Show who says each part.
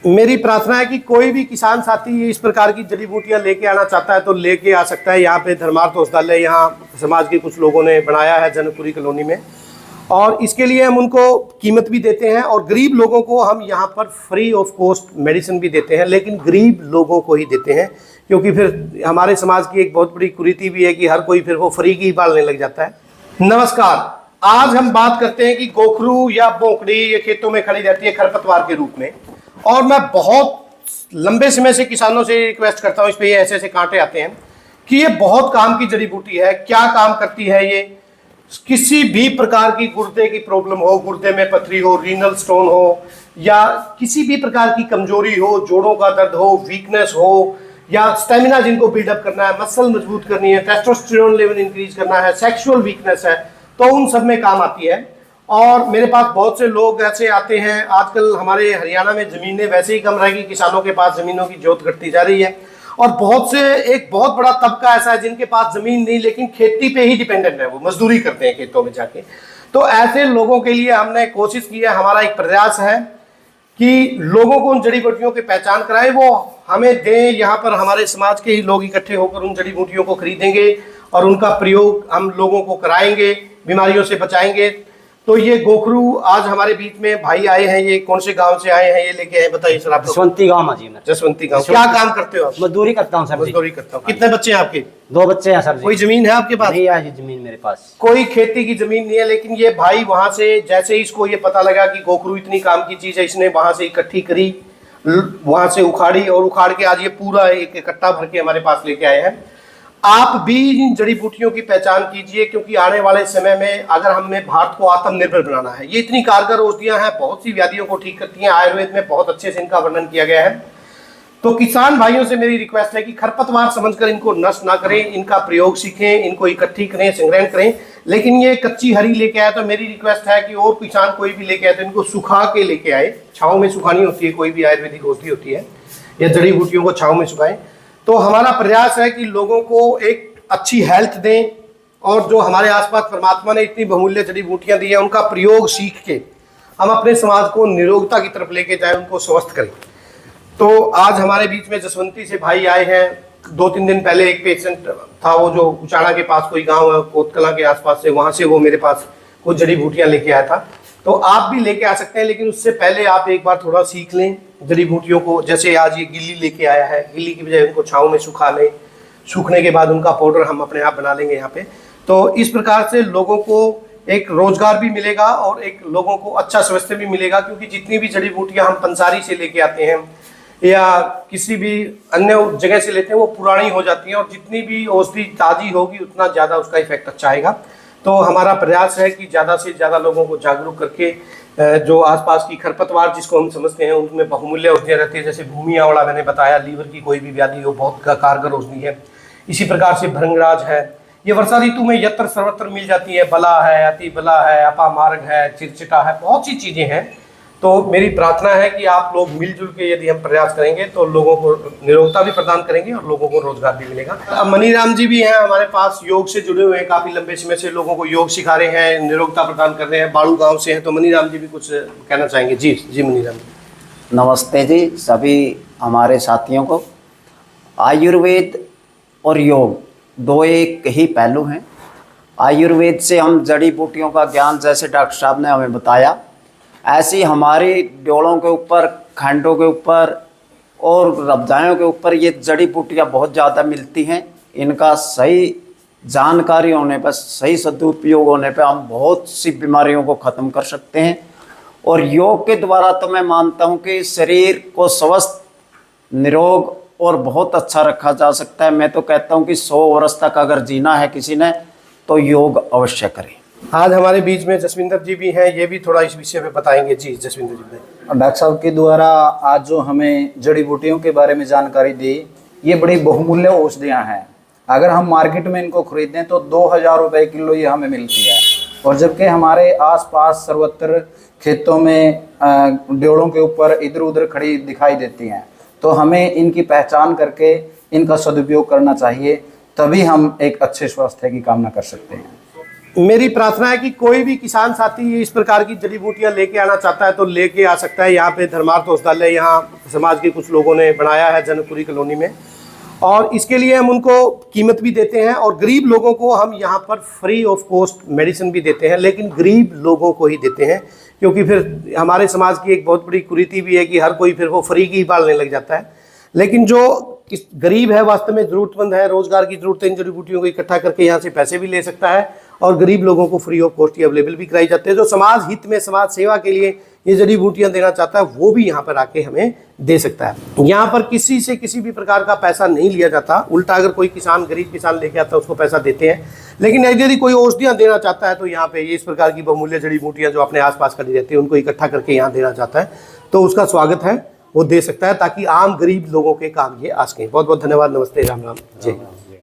Speaker 1: मेरी प्रार्थना है कि कोई भी किसान साथी इस प्रकार की जड़ी बूटियां लेके आना चाहता है तो लेके आ सकता है। यहाँ पे धर्मार्थ औषधालय यहाँ समाज के कुछ लोगों ने बनाया है जनकपुरी कॉलोनी में, और इसके लिए हम उनको कीमत भी देते हैं और गरीब लोगों को हम यहाँ पर फ्री ऑफ कॉस्ट मेडिसिन भी देते हैं, लेकिन गरीब लोगों को ही देते हैं, क्योंकि फिर हमारे समाज की एक बहुत बड़ी कुरीति भी है कि हर कोई फिर वो फ्री की ही पालने लग जाता है। नमस्कार, आज हम बात करते हैं कि गोखरू या बोकड़ी ये खेतों में खड़ी रहती है खरपतवार के रूप में, और मैं बहुत लंबे समय से किसानों से रिक्वेस्ट करता हूँ, इस पे ये ऐसे ऐसे कांटे आते हैं कि ये बहुत काम की जड़ी बूटी है। क्या काम करती है ये? किसी भी प्रकार की गुर्दे की प्रॉब्लम हो, गुर्दे में पथरी हो, रीनल स्टोन हो, या किसी भी प्रकार की कमजोरी हो, जोड़ों का दर्द हो, वीकनेस हो, या स्टेमिना जिनको बिल्डअप करना है, मसल मजबूत करनी है, टेस्टोस्टेरोन लेवल इंक्रीज करना है, सेक्सुअल वीकनेस है, तो उन सब में काम आती है। और मेरे पास बहुत से लोग ऐसे आते हैं, आजकल हमारे हरियाणा में ज़मीनें वैसे ही कम रहेगी, किसानों के पास ज़मीनों की जोत घटती जा रही है, और बहुत से एक बहुत बड़ा तबका ऐसा है जिनके पास ज़मीन नहीं लेकिन खेती पे ही डिपेंडेंट है, वो मजदूरी करते हैं खेतों में जाके। तो ऐसे लोगों के लिए हमने कोशिश की है, हमारा एक प्रयास है कि लोगों को उन जड़ी बूटियों की पहचान कराएं, वो हमें दें। यहाँ पर हमारे समाज के ही लोग इकट्ठे होकर उन जड़ी बूटियों को खरीदेंगे और उनका प्रयोग हम लोगों को कराएंगे, बीमारियों से बचाएंगे। तो ये गोखरू आज हमारे बीच में भाई आए हैं, ये कौन से गांव से आए हैं, ये लेके आए, बताइए सर आप।
Speaker 2: जसवंती गांव जी। मैं
Speaker 1: जसवंती गांव। क्या काम करते हो आप?
Speaker 2: मजदूरी करता हूँ सर।
Speaker 1: मजदूरी करता हूँ। कितने बच्चे हैं आपके?
Speaker 2: 2 बच्चे हैं सर जी।
Speaker 1: कोई जमीन है आपके पास?
Speaker 2: नहीं है जमीन मेरे पास,
Speaker 1: कोई खेती की जमीन नहीं है, लेकिन ये भाई वहां से जैसे ही इसको ये पता लगा कि गोखरू इतनी काम की चीज है, इसने वहां से इकट्ठी करी, वहां से उखाड़ी, और उखाड़ के आज ये पूरा एक कट्टा भर के हमारे पास लेके आए हैं। आप भी इन जड़ी बूटियों की पहचान कीजिए, क्योंकि आने वाले समय में अगर हमें भारत को आत्मनिर्भर बनाना है, ये इतनी कारगर औषधियां हैं, बहुत सी व्याधियों को ठीक करती हैं, आयुर्वेद में बहुत अच्छे से इनका वर्णन किया गया है। तो किसान भाइयों से मेरी रिक्वेस्ट है कि खरपतवार समझकर इनको नष्ट ना करें, इनका प्रयोग सीखें, इनको इकट्ठी करें, संग्रहण करें। लेकिन ये कच्ची हरी लेके आए तो मेरी रिक्वेस्ट है कि और किसान कोई भी लेके आए तो इनको सुखा के लेके आए, छाँव में सुखानी होती है, कोई भी आयुर्वेदिक औषधि होती है, या जड़ी बूटियों को छाँव में सुखाएं। तो हमारा प्रयास है कि लोगों को एक अच्छी हेल्थ दें, और जो हमारे आसपास परमात्मा ने इतनी बहुमूल्य जड़ी बूटियां दी हैं उनका प्रयोग सीख के हम अपने समाज को निरोगता की तरफ लेके जाएं, उनको स्वस्थ करें। तो आज हमारे बीच में जसवंती से भाई आए हैं। 2-3 दिन पहले एक पेशेंट था, वो जो उचाड़ा के पास कोई गांव है कोतकला के आसपास से, वहां से वो मेरे पास कुछ जड़ी बूटियां लेके आया था। तो आप भी लेके आ सकते हैं, लेकिन उससे पहले आप एक बार थोड़ा सीख लें जड़ी बूटियों को। जैसे आज ये गिल्ली लेके आया है, गिल्ली की बजाय उनको छाँव में सुखा लें, सूखने के बाद उनका पाउडर हम अपने आप बना लेंगे यहाँ पे। तो इस प्रकार से लोगों को एक रोजगार भी मिलेगा और एक लोगों को अच्छा स्वास्थ्य भी मिलेगा, क्योंकि जितनी भी जड़ी बूटियां हम पंसारी से लेके आते हैं या किसी भी अन्य जगह से लेते हैं वो पुरानी हो जाती हैं, और जितनी भी औषधि ताज़ी होगी उतना ज़्यादा उसका इफेक्ट अच्छा आएगा। तो हमारा प्रयास है कि ज़्यादा से ज़्यादा लोगों को जागरूक करके जो आसपास की खरपतवार जिसको हम समझते हैं उनमें बहुमूल्य औषधियाँ रहती है, जैसे भूमि आवड़ा मैंने बताया, लीवर की कोई भी व्याधि हो बहुत कारगर औषधि है। इसी प्रकार से भृंगराज है, ये वर्षा ऋतु में यत्र सर्वत्र मिल जाती है, बला है, अति बला है, अपामार्ग है, चिरचिटा है, बहुत सी चीज़ें हैं। तो मेरी प्रार्थना है कि आप लोग मिलजुल के यदि हम प्रयास करेंगे तो लोगों को निरोगता भी प्रदान करेंगे और लोगों को रोजगार भी मिलेगा। अब मनीराम जी भी हैं हमारे पास, योग से जुड़े हुए हैं, काफ़ी लंबे समय से लोगों को योग सिखा रहे हैं, निरोगता प्रदान कर रहे हैं, बाड़ू गाँव से हैं। तो मनीराम जी भी कुछ कहना चाहेंगे। जी जी मनीराम जी।
Speaker 2: नमस्ते जी सभी हमारे साथियों को। आयुर्वेद और योग 2 एक ही पहलू हैं। आयुर्वेद से हम जड़ी बूटियों का ज्ञान, जैसे डॉक्टर साहब ने हमें बताया, ऐसी हमारी डोलों के ऊपर, खंडों के ऊपर और रब्जायों के ऊपर ये जड़ी बूटियाँ बहुत ज़्यादा मिलती हैं। इनका सही जानकारी होने पर, सही सदुपयोग होने पर हम बहुत सी बीमारियों को ख़त्म कर सकते हैं। और योग के द्वारा तो मैं मानता हूँ कि शरीर को स्वस्थ, निरोग और बहुत अच्छा रखा जा सकता है। मैं तो कहता हूँ कि 100 वर्ष तक अगर जीना है किसी ने तो योग अवश्य करें।
Speaker 1: आज हमारे बीच में जसविंदर जी भी हैं, ये भी थोड़ा इस विषय पे बताएंगे। जी जसविंदर जी।
Speaker 3: डॉक्टर साहब के द्वारा आज जो हमें जड़ी बूटियों के बारे में जानकारी दी, ये बड़ी बहुमूल्य औषधियाँ हैं। अगर हम मार्केट में इनको खरीदें तो 2000 रुपये किलो ये हमें मिलती है, और जबकि हमारे आसपास सर्वत्र खेतों में ड्योड़ों के ऊपर इधर उधर खड़ी दिखाई देती हैं। तो हमें इनकी पहचान करके इनका सदुपयोग करना चाहिए, तभी हम एक अच्छे स्वास्थ्य की कामना कर सकते हैं।
Speaker 1: मेरी प्रार्थना है कि कोई भी किसान साथी इस प्रकार की जड़ी बूटियां लेके आना चाहता है तो लेके आ सकता है। यहाँ पे धर्मार्थ औषधालय यहाँ समाज के कुछ लोगों ने बनाया है जनकपुरी कॉलोनी में, और इसके लिए हम उनको कीमत भी देते हैं और गरीब लोगों को हम यहाँ पर फ्री ऑफ कॉस्ट मेडिसिन भी देते हैं, लेकिन गरीब लोगों को ही देते हैं, क्योंकि फिर हमारे समाज की एक बहुत बड़ी कुरीति भी है कि हर कोई फिर वो फ्री की पालने लग जाता है। लेकिन जो गरीब है, वास्तव में ज़रूरतमंद है, रोजगार की ज़रूरत है, इन जड़ी बूटियों को इकट्ठा करके यहाँ से पैसे भी ले सकता है और गरीब लोगों को free of cost he available भी कराई जाते हैं। जो समाज हित में, समाज सेवा के लिए ये जड़ी बूटियां देना चाहता है वो भी यहाँ पर आके हमें दे सकता है। यहाँ पर किसी से किसी भी प्रकार का पैसा नहीं लिया जाता, उल्टा अगर कोई किसान, गरीब किसान लेके आता है उसको पैसा देते हैं। लेकिन यदि कोई औषधियाँ देना चाहता है तो यहाँ पे ये इस प्रकार की बहुमूल्य जड़ी बूटियाँ जो अपने आसपास खड़ी रहती है उनको इकट्ठा करके यहाँ देना चाहता है तो उसका स्वागत है, वो दे सकता है, ताकि आम गरीब लोगों के काम ये आ सकें। बहुत बहुत धन्यवाद। नमस्ते, राम राम, जय।